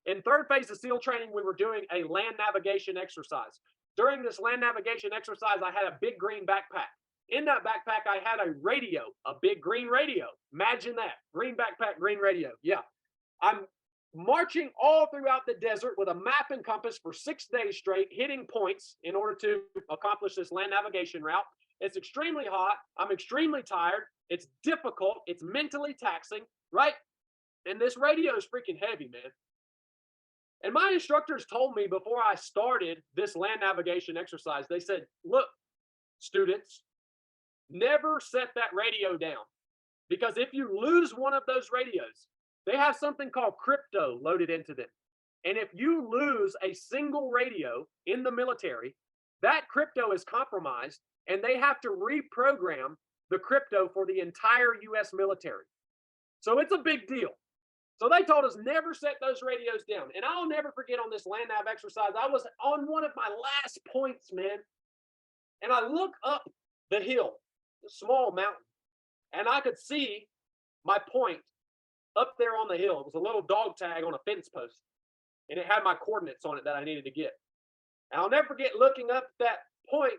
In third phase of SEAL training, we were doing a land navigation exercise. During this land navigation exercise, I had a big green backpack. In that backpack, I had a radio, a big green radio. Imagine that. Green backpack, green radio. Yeah. I'm marching all throughout the desert with a map and compass for 6 days straight, hitting points in order to accomplish this land navigation route. It's extremely hot. I'm extremely tired. It's difficult. It's mentally taxing, right? And this radio is freaking heavy, man. And my instructors told me before I started this land navigation exercise, they said, look, students, never set that radio down. Because if you lose one of those radios, they have something called crypto loaded into them. And if you lose a single radio in the military, that crypto is compromised and they have to reprogram the crypto for the entire US military. So it's a big deal. So they told us never set those radios down. And I'll never forget on this land nav exercise, I was on one of my last points, man. And I look up the hill, the small mountain, and I could see my point up there on the hill. It was a little dog tag on a fence post, and it had my coordinates on it that I needed to get. And I'll never forget looking up that point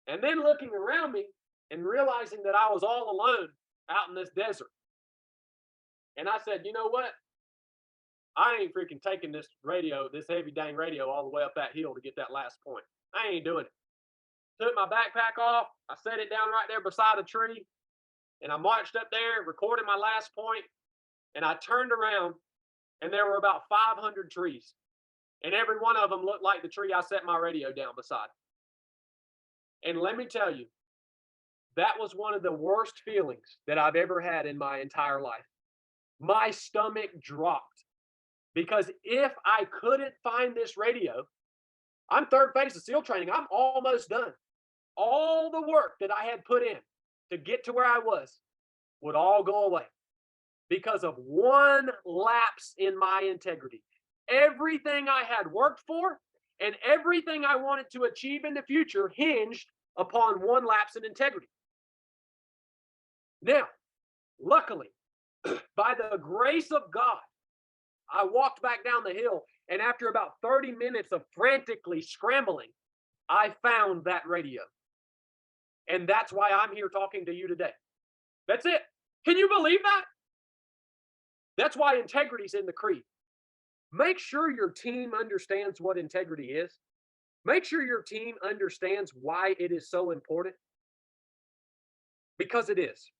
and then looking around me and realizing that I was all alone out in this desert. And I said, you know what? I ain't freaking taking this radio, this heavy dang radio, all the way up that hill to get that last point. I ain't doing it. Took my backpack off. I set it down right there beside a tree. And I marched up there, recorded my last point. And I turned around, and there were about 500 trees. And every one of them looked like the tree I set my radio down beside. And let me tell you, that was one of the worst feelings that I've ever had in my entire life. My stomach dropped because if I couldn't find this radio, I'm third phase of SEAL training. I'm almost done. All the work that I had put in to get to where I was would all go away because of one lapse in my integrity. Everything I had worked for and everything I wanted to achieve in the future hinged upon one lapse in integrity. Now, luckily, by the grace of God, I walked back down the hill, and after about 30 minutes of frantically scrambling, I found that radio. And that's why I'm here talking to you today. That's it. Can you believe that? That's why integrity's in the creed. Make sure your team understands what integrity is. Make sure your team understands why it is so important. Because it is.